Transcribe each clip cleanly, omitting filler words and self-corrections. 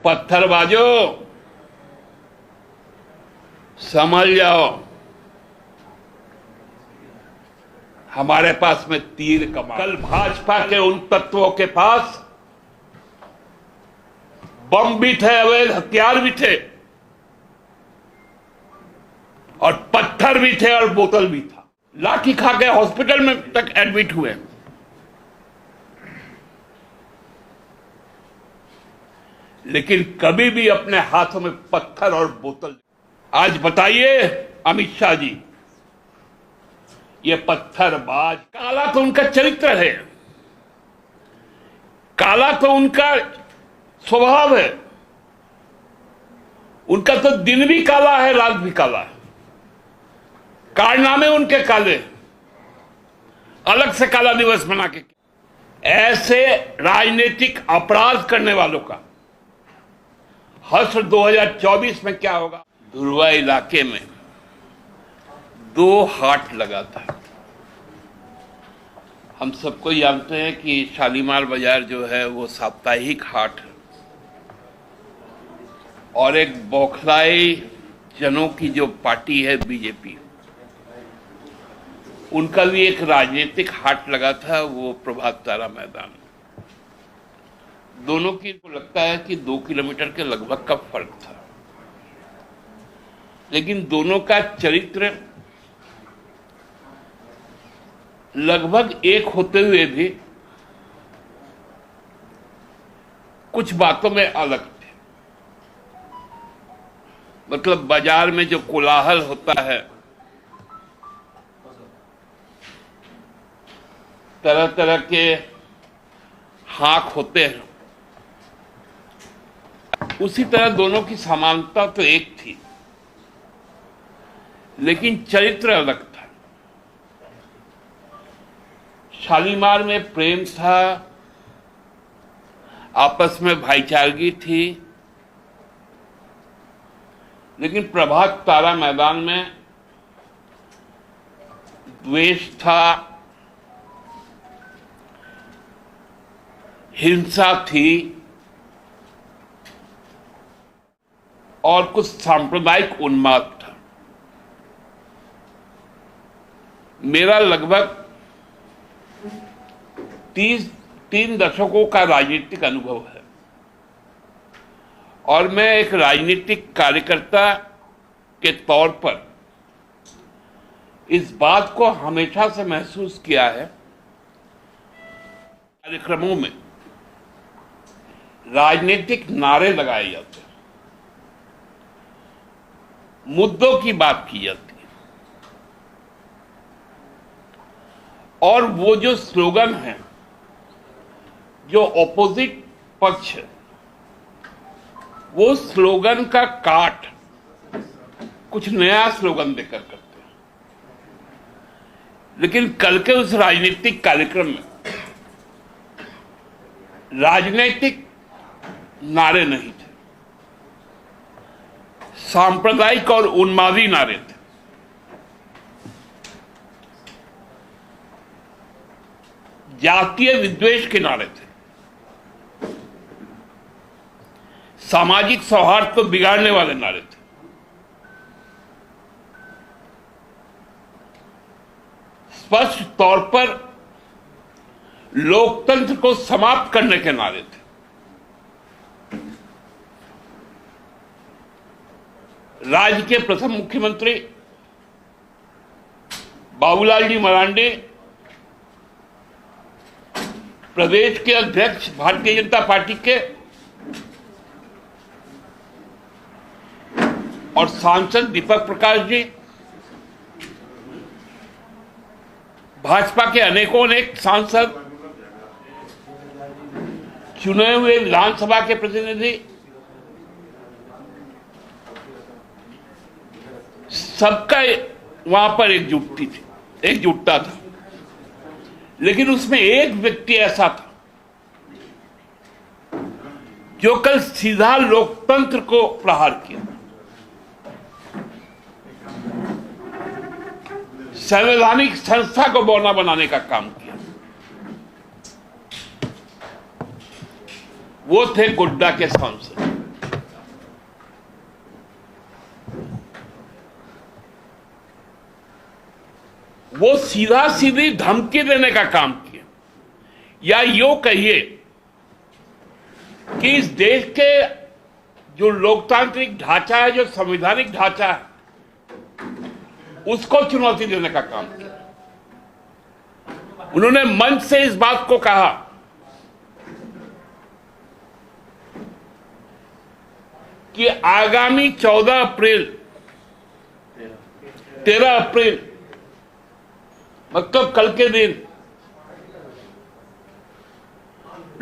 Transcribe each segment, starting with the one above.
पत्थरबाजों, समझ जाओ, हमारे पास में तीर कमान। कल भाजपा के उन तत्वों के पास बम भी थे, अवैध हथियार भी थे, और पत्थर भी थे, और बोतल भी था। लाठी खा के हॉस्पिटल में तक एडमिट हुए। लेकिन कभी भी अपने हाथों में पत्थर और बोतल। आज बताइए अमित शाह जी, ये पत्थरबाज, काला तो उनका चरित्र है, काला तो उनका स्वभाव है, उनका तो दिन भी काला है, रात भी काला है, कारनामे उनके काले, अलग से काला दिवस मना के। ऐसे राजनीतिक अपराध करने वालों का हश्र 2024 में क्या होगा? धुरवा इलाके में 2 हाट लगा था। हम सबको जानते हैं कि शालीमार बाजार जो है वो साप्ताहिक हाट है, और एक बौखलाई जनों की जो पार्टी है बीजेपी, उनका भी एक राजनीतिक हाट लगा था, वो प्रभात तारा मैदान। दोनों की को लगता है कि 2 किलोमीटर के लगभग का फर्क था, लेकिन दोनों का चरित्र लगभग एक होते हुए भी कुछ बातों में अलग थे। मतलब बाजार में जो कोलाहल होता है, तरह तरह के हाक होते हैं, उसी तरह दोनों की समानता तो एक थी, लेकिन चरित्र अलग था। शालीमार में प्रेम था, आपस में भाईचारगी थी, लेकिन प्रभात तारा मैदान में द्वेष था, हिंसा थी, और कुछ सांप्रदायिक उन्माद था। मेरा लगभग 3 दशकों का राजनीतिक अनुभव है, और मैं एक राजनीतिक कार्यकर्ता के तौर पर इस बात को हमेशा से महसूस किया है। कार्यक्रमों में राजनीतिक नारे लगाए जाते हैं, मुद्दों की बात की जाती है, और वो जो स्लोगन है, जो ऑपोजिट पक्ष है, वो स्लोगन का काट कुछ नया स्लोगन देकर करते हैं। लेकिन कल के उस राजनीतिक कार्यक्रम में राजनीतिक नारे नहीं थे, सांप्रदायिक और उन्मादी नारे थे। जातीय विद्वेष के नारे थे, सामाजिक सौहार्द को बिगाड़ने वाले नारे थे। स्पष्ट तौर पर लोकतंत्र को समाप्त करने के नारे थे। राज्य के प्रथम मुख्यमंत्री बाबूलाल जी मरांडी, प्रदेश के अध्यक्ष भारतीय जनता पार्टी के और सांसद दीपक प्रकाश जी, भाजपा के अनेक सांसद, चुने हुए विधानसभा के प्रतिनिधि, सबका वहां पर एकजुटता था। लेकिन उसमें एक व्यक्ति ऐसा था जो कल सीधा लोकतंत्र को प्रहार किया, संवैधानिक संस्था को बौना बनाने का काम किया। वो थे गोड्डा के सांसद। वो सीधा सीधी धमकी देने का काम किया, या यूं कहिए कि इस देश के जो लोकतांत्रिक ढांचा है, जो संवैधानिक ढांचा है, उसको चुनौती देने का काम किया। उन्होंने मंच से इस बात को कहा कि आगामी 13 अप्रैल मतलब कल के दिन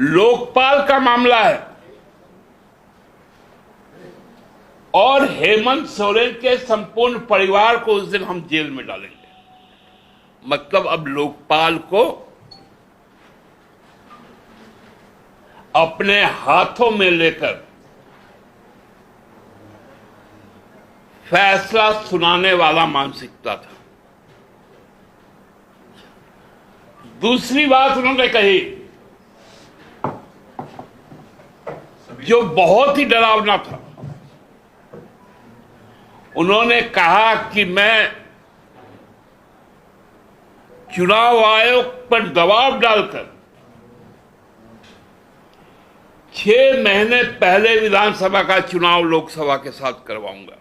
लोकपाल का मामला है और हेमंत सोरेन के संपूर्ण परिवार को उस दिन हम जेल में डालेंगे। मतलब अब लोकपाल को अपने हाथों में लेकर फैसला सुनाने वाला मानसिकता था। दूसरी बात उन्होंने कही जो बहुत ही डरावना था। उन्होंने कहा कि मैं चुनाव आयोग पर दबाव डालकर 6 महीने पहले विधानसभा का चुनाव लोकसभा के साथ करवाऊंगा।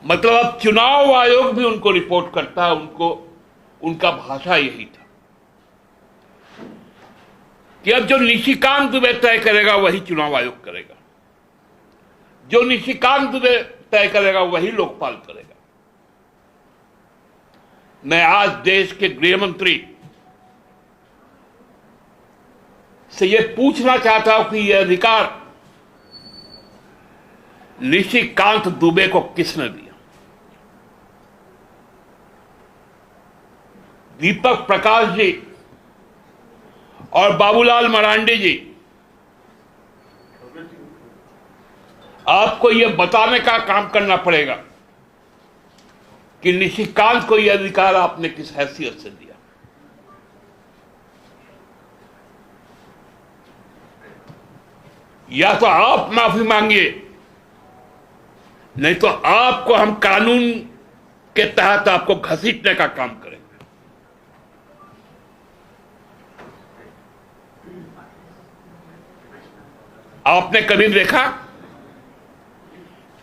मतलब अब चुनाव आयोग भी उनको रिपोर्ट करता है, उनका भाषा यही था कि अब जो निशिकांत दुबे तय करेगा वही चुनाव आयोग करेगा, जो निशिकांत दुबे तय करेगा वही लोकपाल करेगा। मैं आज देश के गृह मंत्री से यह पूछना चाहता हूं कि यह अधिकार निशिकांत दुबे को किसने दिया? दीपक प्रकाश जी और बाबूलाल मरांडी जी, आपको यह बताने का काम करना पड़ेगा कि निशिकांत को यह अधिकार आपने किस हैसियत से दिया। या तो आप माफी मांगिए, नहीं तो आपको हम कानून के तहत आपको घसीटने का काम करेंगे। आपने कभी देखा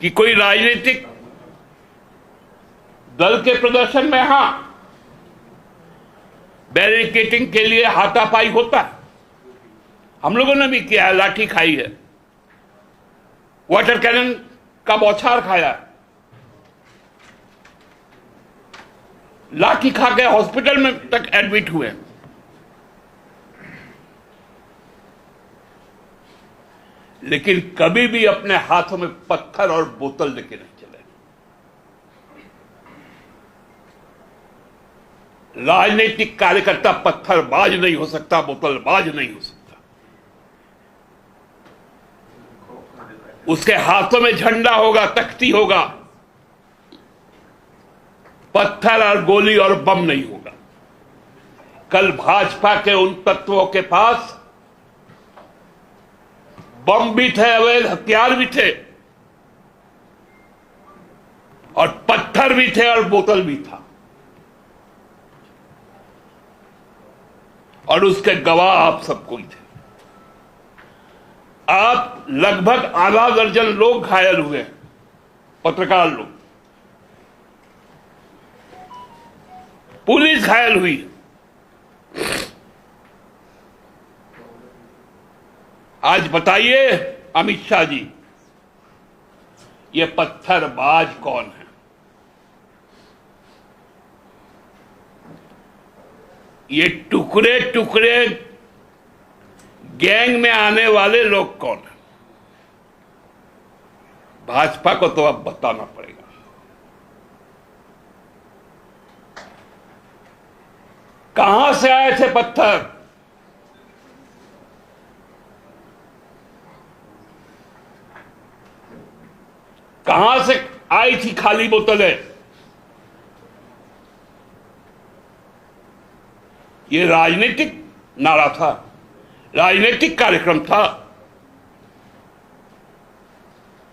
कि कोई राजनीतिक दल के प्रदर्शन में बैरिकेडिंग के लिए हाथापाई होता है? हम लोगों ने भी किया है, लाठी खाई है, वाटर कैनन का बौछार खाया है, लाठी खा के हॉस्पिटल में तक एडमिट हुए। लेकिन कभी भी अपने हाथों में पत्थर और बोतल लेके नहीं चले। राजनीतिक कार्यकर्ता पत्थरबाज नहीं हो सकता, बोतलबाज नहीं हो सकता। उसके हाथों में झंडा होगा, तख्ती होगा, पत्थर और गोली और बम नहीं होगा। कल भाजपा के उन तत्वों के पास बम भी थे, अवैध हथियार भी थे, और पत्थर भी थे, और बोतल भी था, और उसके गवाह आप सबको ही थे। आप लगभग आधा दर्जन लोग घायल हुए, पत्रकार लोग, पुलिस घायल हुई। आज बताइए अमित शाह जी, ये पत्थरबाज कौन है? ये टुकड़े टुकड़े गैंग में आने वाले लोग कौन है? भाजपा को तो अब बताना पड़ेगा। कहां से आए थे पत्थर? कहां से आई थी खाली बोतलें? ये राजनीतिक नारा था, राजनीतिक कार्यक्रम था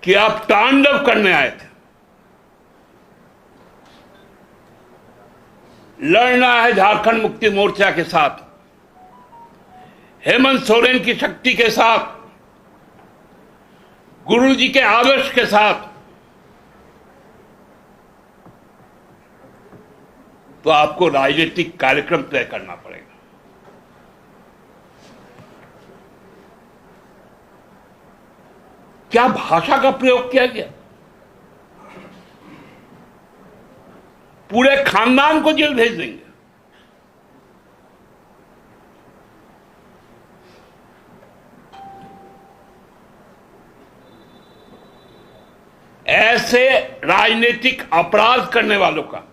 कि आप तांडव करने आए थे। लड़ना है झारखंड मुक्ति मोर्चा के साथ, हेमंत सोरेन की शक्ति के साथ, गुरुजी के आदर्श के साथ, तो आपको राजनीतिक कार्यक्रम तय करना पड़ेगा। क्या भाषा का प्रयोग किया गया? पूरे खानदान को जेल भेज देंगे। ऐसे राजनीतिक अपराध करने वालों का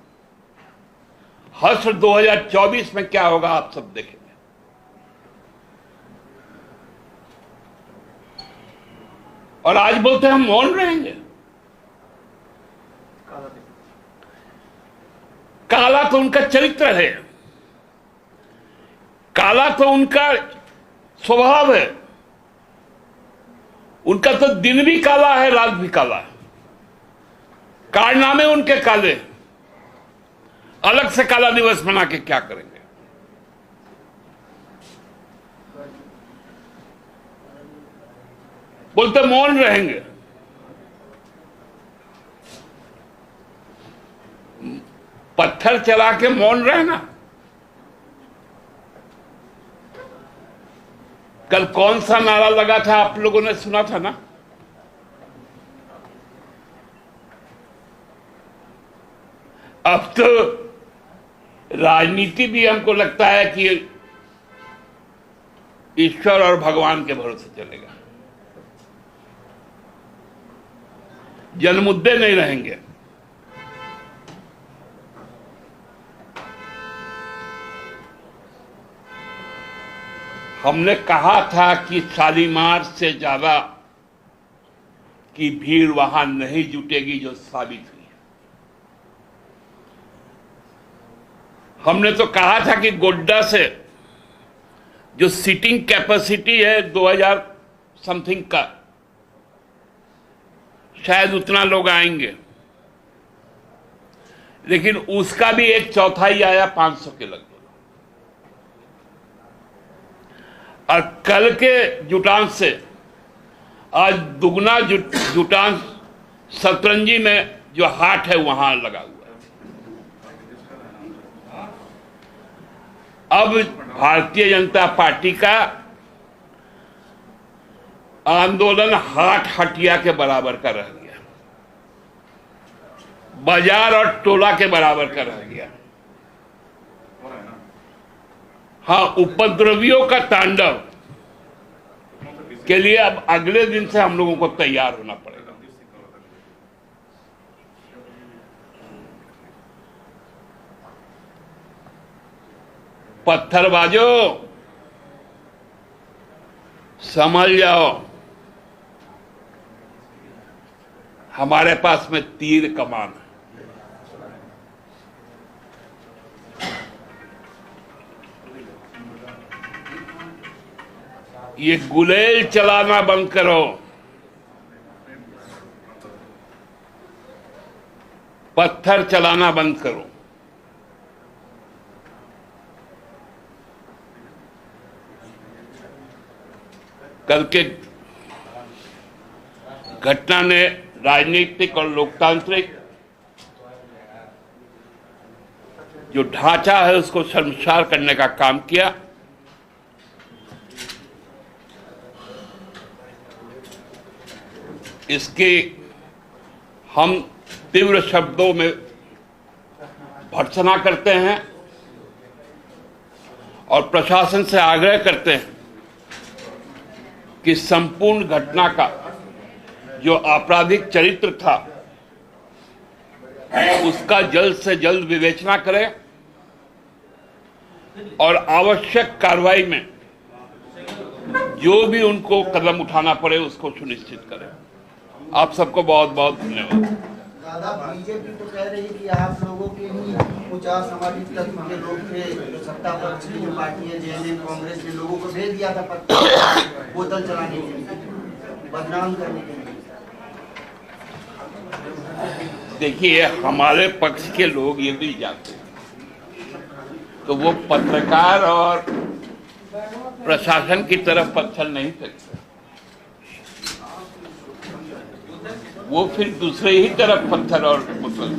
हश्र 2024 में क्या होगा, आप सब देखेंगे। और आज बोलते हैं हम मौन रहेंगे। काला तो उनका चरित्र है, काला तो उनका स्वभाव है। उनका तो दिन भी काला है, रात भी काला है। कारनामे उनके काले, अलग से काला दिवस मना के क्या करेंगे? बोलते मौन रहेंगे। पत्थर चला के मौन रहना। कल कौन सा नारा लगा था, आप लोगों ने सुना था ना? अब तो राजनीति भी हमको लगता है कि ईश्वर और भगवान के भरोसे चलेगा। जन मुद्दे नहीं रहेंगे। हमने कहा था कि शालीमार से ज्यादा की भीड़ वहां नहीं जुटेगी, जो साबित हुई। हमने तो कहा था कि गोड्डा से जो सीटिंग कैपेसिटी है 2000 समथिंग का, शायद उतना लोग आएंगे, लेकिन उसका भी एक चौथाई आया 500 के लगभग। और कल के जुटान से आज दुगना जुटान सतरंजी में जो हाट है वहां लगा हुआ है। अब भारतीय जनता पार्टी का आंदोलन हाट हटिया के बराबर का रह गया, बाजार और टोला के बराबर का रह गया। हाँ, उपद्रवियों का तांडव के लिए अब अगले दिन से हम लोगों को तैयार होना पड़ेगा। पत्थरबाजो, समझ जाओ, हमारे पास में तीर कमान है। ये गुलेल चलाना बंद करो। पत्थर चलाना बंद करो। कल के घटना ने राजनीतिक और लोकतांत्रिक जो ढांचा है उसको शर्मसार करने का काम किया। इसकी हम तीव्र शब्दों में भर्त्सना करते हैं और प्रशासन से आग्रह करते हैं कि संपूर्ण घटना का जो आपराधिक चरित्र था उसका जल्द से जल्द विवेचना करें और आवश्यक कार्रवाई में जो भी उनको कदम उठाना पड़े उसको सुनिश्चित करें। आप सबको बहुत बहुत धन्यवाद। दादा, बीजेपी तो कह रही है कि आप लोगों के ही कुछ असामाजिक तत्व के लोग थे, जो सत्ता पक्ष की जो पार्टी है जेएमएम कांग्रेस ने लोगों को भेज दिया था पत्थर बोतल चलाने के लिए, बदनाम करने के लिए। देखिए, हमारे पक्ष के लोग ये भी जानते हैं तो वो पत्रकार और प्रशासन की तरफ पत्थर नहीं फेंकते, वो फिर दूसरे ही तरफ पत्थर और मतलब,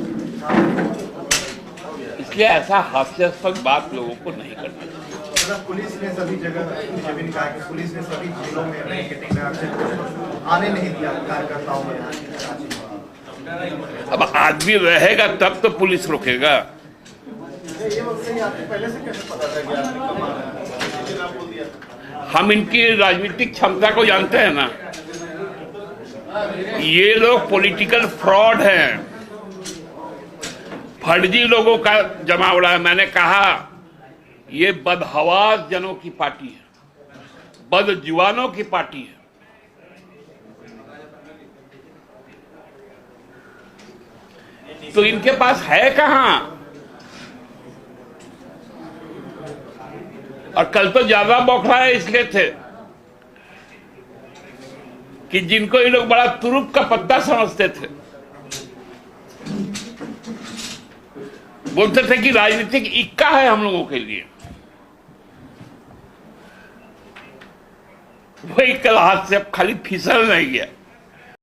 इसलिए ऐसा हास्यास्पद बात लोगों को नहीं करना चाहिए। पुलिस ने सभी जगह जमीन कहा कि पुलिस ने सभी जिलों में आने नहीं दिया कार्यकर्ताओं में। अब आदमी रहेगा तब तो पुलिस रोकेगा। ये आपको पहले से कैसे पता था कि आपने कब आना है? हम इनकी राजनीतिक क्षमता को जानते हैं ना। ये लोग पॉलिटिकल फ्रॉड हैं, फर्जी लोगों का जमावड़ा है। मैंने कहा ये बदहवास जनों की पार्टी है, बदजुबानों की पार्टी है। तो इनके पास है कहां? और कल तो ज्यादा बौखलाए इसलिए थे कि जिनको ये लोग बड़ा तुरुप का पत्ता समझते थे, बोलते थे कि राजनीतिक इक्का है हम लोगों के लिए, वही कल हाथ से अब खाली फिसल नहीं गया।